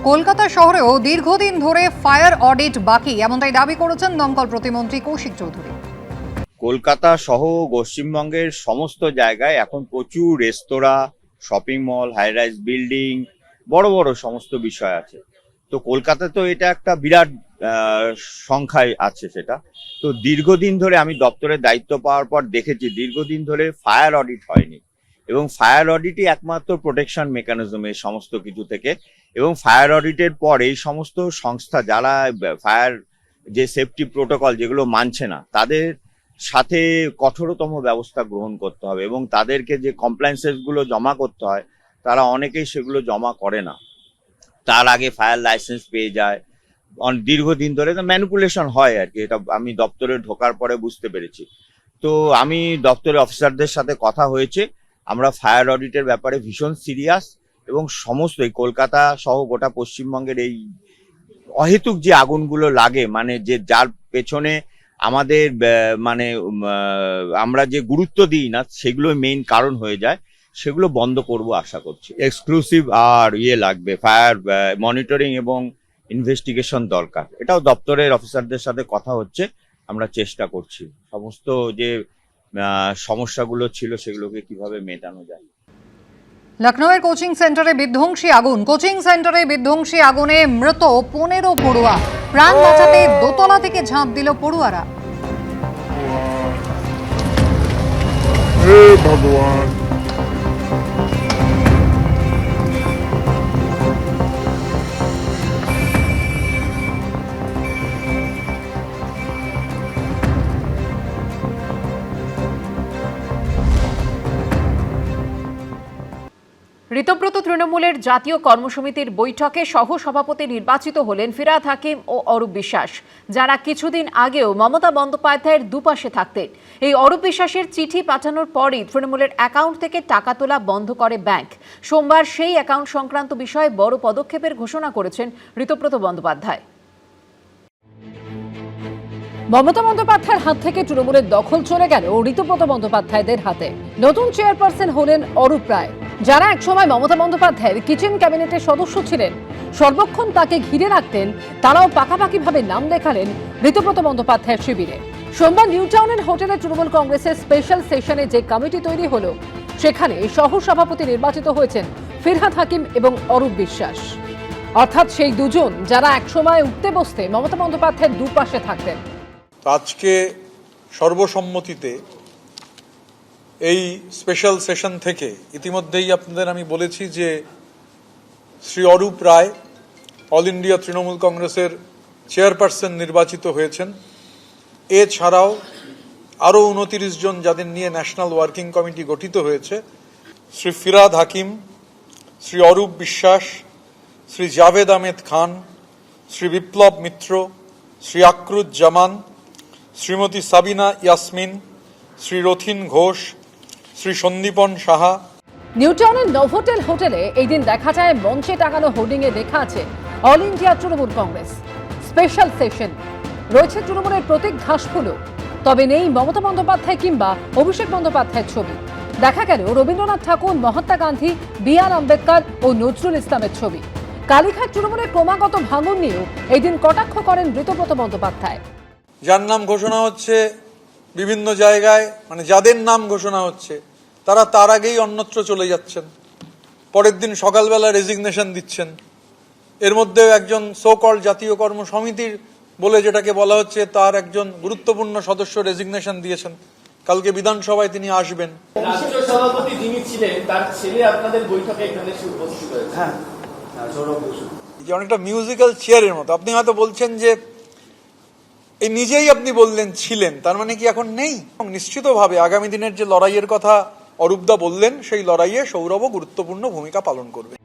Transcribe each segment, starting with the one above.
কলকাতা শহরেও দীর্ঘদিন ধরে ফায়ার অডিট বাকি, এমনটাই দাবি করেছেন দমকল প্রতিমন্ত্রী কৌশিক চৌধুরী। কলকাতা সহ পশ্চিমবঙ্গের সমস্ত জায়গায় এখন প্রচুর রেস্তোরাঁ, shopping mall, high rise building, বড় বড় সমস্ত বিষয় আছে। তো কলকাতা তো এটা একটা বিরাট সংখ্যায় আছে সেটা। তো দীর্ঘদিন ধরে আমি দপ্তরের দায়িত্ব পাওয়ার পর দেখেছি দীর্ঘদিন ধরে ফায়ার অডিট হয়নি, এবং ফায়ার অডিটই একমাত্র প্রোটেকশন মেকানিজম এই সমস্ত কিছু থেকে। এবং ফায়ার অডিটের পর এই সমস্ত সংস্থা যারা ফায়ার যে সেফটি প্রোটোকল যেগুলো মানছে না, তাদের সাথে কঠোরতম ব্যবস্থা গ্রহণ করতে হবে, এবং তাদেরকে যে কমপ্লায়েন্সেস গুলো জমা করতে হয় তারা অনেকেই সেগুলো জমা করে না, তার আগে ফায়ার লাইসেন্স পেয়ে যায়। দীর্ঘদিন ধরে ম্যানিপুলেশন হয় আর কি, এটা আমি দপ্তরে ঢোকার পরে বুঝতে পেরেছি। তো আমি দপ্তরের অফিসারদের সাথে কথা হয়েছে, আমরা ফায়ার অডিটের ব্যাপারে ভীষণ সিরিয়াস, এবং সমস্ত এই কলকাতা সহ গোটা পশ্চিমবঙ্গের এই অহেতুক যে আগুনগুলো লাগে, মানে যে যার পেছনে আমাদের আমরা যে গুরুত্ব দিই না, সেগুলো মেইন কারণ হয়ে যায়, সেগুলো বন্ধ করব আশা করছি। এক্সক্লুসিভ আর লাগবে ফায়ার মনিটরিং এবং ইনভেস্টিগেশন দরকার, এটাও দপ্তরের অফিসারদের সাথে কথা হচ্ছে, আমরা চেষ্টা করছি সমস্ত যে সমস্যাগুলো ছিল সেগুলোকে কিভাবে মেটানো যায়। লখনৌয়ের কোচিং সেন্টারে বিধ্বংসী আগুন, কোচিং সেন্টারে বিধ্বংসী আগুনে মৃত 15 পড়ুয়া, প্রাণ বাঁচাতে দোতলা থেকে ঝাঁপ দিল পড়ুয়ারা। হে ভগবান! ঋতব্রত তৃণমূলের জাতীয় কর্মসমিতির বৈঠকে সহ-সভাপতি নির্বাচিত হলেন ফিরহাদ হাকিম ও অরূপ বিশ্বাস, যারা কিছুদিন আগেও মমতা বন্দ্যোপাধ্যায়ের দুপাশে থাকতেন। এই অরূপ বিশ্বাসের চিঠি পাঠানোর পরই তৃণমূলের অ্যাকাউন্ট থেকে টাকা তোলা বন্ধ করে ব্যাংক। সোমবার সেই অ্যাকাউন্ট সংক্রান্ত বিষয়ে বড় পদক্ষেপের ঘোষণা করেছেন ঋতব্রত বন্দ্যোপাধ্যায়। মমতা বন্দ্যোপাধ্যায়ের হাত থেকে তৃণমূলের দখল চলে গেল ঋতব্রত বন্দ্যোপাধ্যায়দের হাতে। নতুন চেয়ারপারসন হলেন অরূপ রায়, যারা একসময় মমতা বন্দ্যোপাধ্যায়ের কিচেন ক্যাবিনেটের সদস্য ছিলেন। সর্বক্ষণ তাকে ঘিরে রাখতেন, তারাও পাকাপাকিভাবে নাম লেখালেন ঋতব্রত বন্দ্যোপাধ্যায়ের শিবিরে। সোমবার নিউ টাউনের হোটেলে তৃণমূল কংগ্রেসের স্পেশাল সেশনে যে কমিটি তৈরি হলো, সেখানে সহ-সভাপতি নির্বাচিত হয়েছেন ফিরহাদ হাকিম এবং অরূপ বিশ্বাস, অর্থাৎ সেই দুজন যারা একসময় উঠতে বসতে মমতা বন্দ্যোপাধ্যায়ের দুপাশে থাকতেন। আজকে সর্বসম্মতিতে এই স্পেশাল সেশন থেকে ইতিমধ্যেই আপনাদের আমি বলেছি যে শ্রী অরূপ রায় অল ইন্ডিয়া তৃণমূল কংগ্রেসের চেয়ারপারসন নির্বাচিত হয়েছেন। এছাড়াও আরও 29 জন যাদের নিয়ে ন্যাশনাল ওয়ার্কিং কমিটি গঠিত হয়েছে, শ্রী ফিরহাদ হাকিম, শ্রী অরূপ বিশ্বাস, শ্রী জাভেদ আহমেদ খান, শ্রী বিপ্লব মিত্র, শ্রী আকরুজ্জামান, শ্রীমতী সাবিনা ইয়াসমিন, শ্রী রথিন ঘোষ, শ্রী সন্দীপন সাহা। নিউ টাউনের নোভোটেল হোটেলে এই দিন দেখা যায় মঞ্চে টাঙানো হোর্ডিংয়ে লেখা আছে all India Trinamool Congress special session. রয়েছে তৃণমূলের প্রতীক ঘাসফুলও, তবে নেই মমতা বন্দ্যোপাধ্যায় কিংবা অভিষেক বন্দ্যোপাধ্যায়ের ছবি। দেখা গেল রবীন্দ্রনাথ ঠাকুর, মহাত্মা গান্ধী, বি.আর. আম্বেদকর ও নজরুল ইসলামের ছবি। কালীঘাট তৃণমূলের ক্রমাগত ভাঙন নিয়েও এই দিন কটাক্ষ করেন ঋতব্রত বন্দ্যোপাধ্যায়। যার নাম ঘোষণা হচ্ছে বিভিন্ন জায়গায়, মানে যাদের নাম ঘোষণা হচ্ছে তারা তার আগেই অন্যত্র চলে যাচ্ছেন, পরের দিন সকালবেলা রেজিগনেশন দিচ্ছেন। এর মধ্যেও একজন সো কল্ড জাতীয় কর্ম সমিতির বলে যেটাকে বলা হচ্ছে, তার একজন গুরুত্বপূর্ণ সদস্য রেজিগনেশন দিয়েছেন, কালকে বিধানসভায় তিনি আসবেন। রাষ্ট্রীয় সভাপতি যিনি ছিলেন তার ছেলে আপনাদের বৈঠকে এখানে উপস্থিত হয়েছে। হ্যাঁ, সৌরভ বসু। যে অনেকটা মিউজিক্যাল চেয়ারের মতো। আপনি হয়তো বলছেন যে এই নিজেই আপনি বললেন ছিলেন, তার মানে কি এখন নেই? নিশ্চিতভাবে আগামী দিনের যে লড়াইয়ের কথা অরূপদা বললেন, সেই লড়াইয়ে সৌরভও গুরুত্বপূর্ণ ভূমিকা পালন করবে।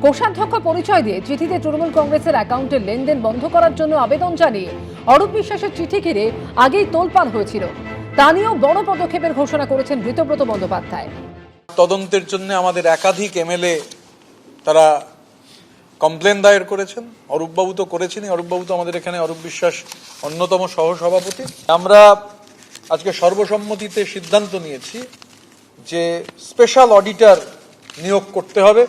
কোষাধ্যক্ষ পরিচয় দিয়ে চিঠিতে তৃণমূল কংগ্রেসের অ্যাকাউন্টের লেনদেন বন্ধ করার জন্য আবেদন জানিয়ে অরূপ বিশ্বাসের চিঠি ঘিরে আগেই তোলপাড় হয়েছিল। তা নিয়েও বড় পদক্ষেপের ঘোষণা করেছেন ঋতব্রত বন্দ্যোপাধ্যায়। তদন্তের জন্য আমাদের একাধিক এমএলএ তারা কমপ্লেন দায়ের করেছেন, অরূপবাবু তো করেছেনই। অরূপবাবু তো আমাদের এখানে, অরূপ বিশ্বাস অন্যতম সহসভাপতি। আমরা আজকে সর্বসম্মতিতে সিদ্ধান্ত নিয়েছি যে স্পেশাল অডিটর নিয়োগ করতে হবে।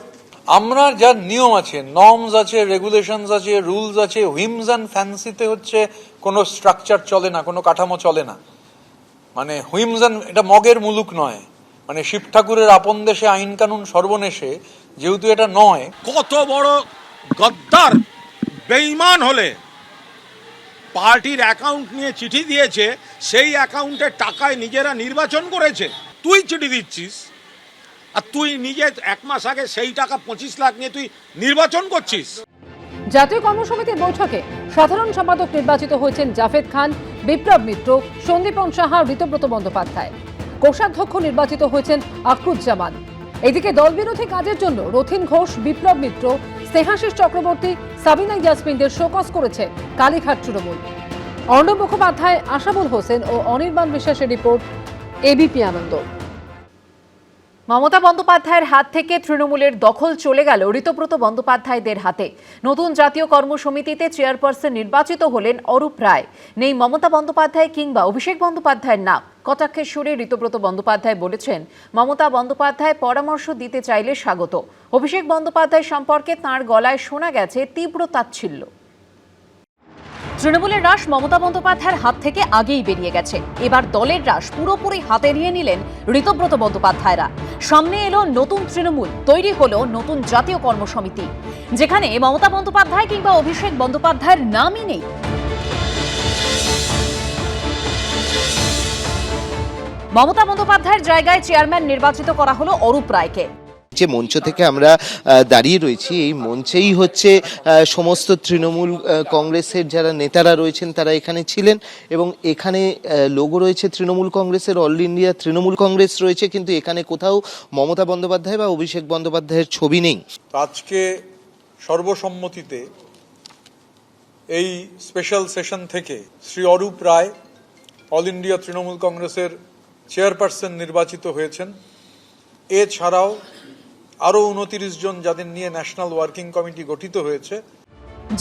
আমরা যা নিয়ম আছে, নর্মস আছে, রেগুলেশনস আছে, রুলস আছে, হুইমস অ্যান্ড ফ্যান্সিতে হচ্ছে কোনো স্ট্রাকচার চলে না, কোনো কাঠামো চলে না। মানে হুইমস অ্যান্ড, এটা মগের মুলুক নয়, মানে শিব ঠাকুরের আপন দেশে আইন কানুন সর্বনেশে, যেহেতু এটা নয়। কত বড় গদ্দার বেঈমান হলে পার্টির অ্যাকাউন্ট নিয়ে চিঠি দিয়েছে, সেই অ্যাকাউন্টের টাকায় নিজেরা নির্বাচন করেছে। তুই চিঠি দিচ্ছিস আর তুই নিজে 1 মাস আগে সেই টাকা 25 লাখ নিয়ে তুই নির্বাচন করছিস। জাতীয় কর্মসমিতির বৈঠকে সাধারণ সম্পাদক নির্বাচিত হয়েছেন জাভেদ খান, বিপ্লব মিত্র, সন্দীপন সাহা, ঋতব্রত বন্দ্যোপাধ্যায়। কোষাধ্যক্ষ নির্বাচিত হয়েছেন আক্রুজ্জামান। এদিকে দল বিরোধী কাজের জন্য রথিন ঘোষ, বিপ্লব মিত্র, স্নেহাশিস চক্রবর্তী, সাবিনা ইয়াসমিনদের শোকজ করেছে কালীঘাট তৃণমূল। অর্ণব মুখোপাধ্যায়, আশাবুল হোসেন ও অনির্বাণ বিশ্বাসের রিপোর্ট, এবিপি আনন্দ। মমতা বন্দ্যোপাধ্যায়ের হাত থেকে তৃণমূলের দখল চলে গেল ঋতব্রত বন্দ্যোপাধ্যায়দের হাতে। নতুন জাতীয় কর্মসমিতিতে চেয়ারপারসন নির্বাচিত হলেন অরূপ রায়। নেই মমতা বন্দ্যোপাধ্যায় কিংবা অভিষেক বন্দ্যোপাধ্যায়ের নাম। কটাক্ষের সুরে ঋতব্রত বন্দ্যোপাধ্যায় বলেছেন, মমতা বন্দ্যোপাধ্যায় পরামর্শ দিতে চাইলে স্বাগত। অভিষেক বন্দ্যোপাধ্যায় সম্পর্কে তাঁর গলায় শোনা গেছে তীব্র তাচ্ছিল্য। তৃণমূলের রাশ মমতা বন্দ্যোপাধ্যায়ের হাত থেকে আগেই বেরিয়ে গেছে। এবার দলের রাশ পুরোপুরি হাতে নিয়ে নিলেন ঋতব্রত বন্দ্যোপাধ্যায়রা। সামনে এলো নতুন তৃণমূল, তৈরি হলো নতুন জাতীয় কর্মসমিতি, যেখানে মমতা বন্দ্যোপাধ্যায় কিংবা অভিষেক বন্দ্যোপাধ্যায়ের নামই নেই। মমতা বন্দ্যোপাধ্যায়ের জায়গায় চেয়ারম্যান নির্বাচিত করা হলো অরূপ রায়কে। যে মঞ্চ থেকে আমরা দাঁড়িয়ে রয়েছি, এই মঞ্চেই হচ্ছে সমস্ত তৃণমূল কংগ্রেসের যারা নেতারা রয়েছেন তারা এখানে ছিলেন, এবং এখানে লোগো রয়েছে তৃণমূল কংগ্রেসের, অল ইন্ডিয়া তৃণমূল কংগ্রেস রয়েছে, কিন্তু এখানে কোথাও মমতা বন্দ্যোপাধ্যায় বা অভিষেক বন্দ্যোপাধ্যায়ের ছবি নেই। আজকে সর্বসম্মতিতে এই স্পেশাল সেশন থেকে শ্রী অরূপ রায় অল ইন্ডিয়া তৃণমূল কংগ্রেসের চেয়ারপারসন নির্বাচিত হয়েছেন। এছাড়াও আরও 29 জন যাদের নিয়ে ন্যাশনাল ওয়ার্কিং কমিটি গঠিত হয়েছে।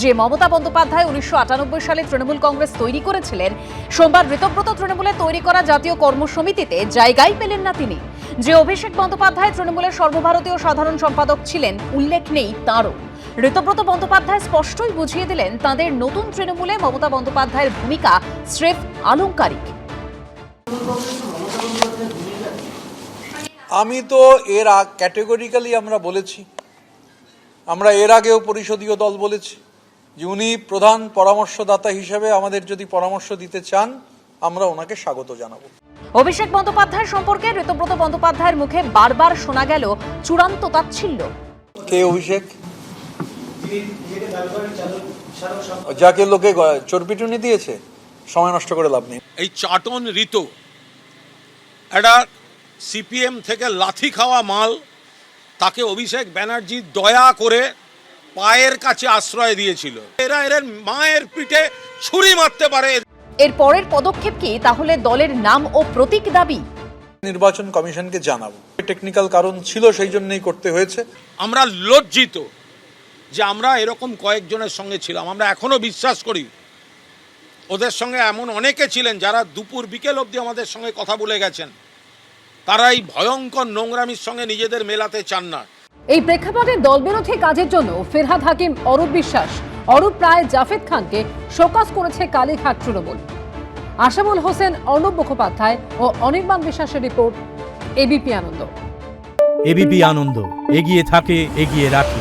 যে মমতা বন্দ্যোপাধ্যায় 1998 সালে তৃণমূল কংগ্রেস তৈরি করেছিলেন, সোমবার ঋতব্রত তৃণমূলের তৈরি করা জাতীয় কর্মসমিতিতে জায়গাই পেলেন না তিনি। যে অভিষেক বন্দ্যোপাধ্যায় তৃণমূলের সর্বভারতীয় সাধারণ সম্পাদক ছিলেন, উল্লেখ নেই তাঁরও। ঋতব্রত বন্দ্যোপাধ্যায় স্পষ্টই বুঝিয়ে দিলেন তাঁদের নতুন তৃণমূলে মমতা বন্দ্যোপাধ্যায়ের ভূমিকা স্রেফ আলংকারিক। আমি তো ক্যাটেগরিক্যালি আমরা বলেছি, আমরা এর আগেও পরিষদীয় দল বলেছি যে উনি প্রধান পরামর্শদাতা হিসেবে আমাদের যদি পরামর্শ দিতে চান, আমরা ওনাকে স্বাগত জানাবো। অভিষেক বন্দ্যোপাধ্যায় সম্পর্কে ঋতব্রত বন্দ্যোপাধ্যায়ের মুখে বারবার শোনা গেল চূড়ান্ত তাচ্ছিল্য। কে অভিষেক? যাকে লোকে চোরপিটুনি দিয়েছে, সময় নষ্ট করে লাভ নেই। এই চাটন ঋতু একটা সিপিএম থেকে লাথি খাওয়া মাল, তাকে অভিষেক ব্যানার্জি দয়া করে পায়ের কাছে আশ্রয় দিয়েছিল। এরা এর মায়ের পিঠে ছুরি মারতে পারে। এর পরের পদক্ষেপ কি তাহলে দলের নাম ও প্রতীক দাবি? নির্বাচন কমিশনকে জানাবো। টেকনিক্যাল কারণ ছিল, সেই জন্যই করতে হয়েছে। আমরা লজ্জিত যে আমরা এরকম কয়েকজনের সঙ্গে ছিলাম। আমরা এখনো বিশ্বাস করি ওদের সঙ্গে এমন অনেকে ছিলেন যারা দুপুর বিকেল অবধি আমাদের সঙ্গে কথা বলে গেছেন। তারা এই ভয়ঙ্কর নোংরামির সঙ্গে নিজেদের মেলাতে চান না। এই প্রেক্ষাপটে দলবিরোধী কাজের জন্য ফেরহাদ হাকিম, অরূপ বিশ্বাস, অরূপ রায়, জাভেদ খানকে শোকজ করেছে কালীঘাট তৃণমূল। আশাবুল হোসেন, অর্ণব মুখোপাধ্যায় ও অনির্বাণ বিশ্বাসের রিপোর্ট, এবিপি আনন্দ। এবিপি আনন্দ, এগিয়ে থাকে, এগিয়ে রাখে।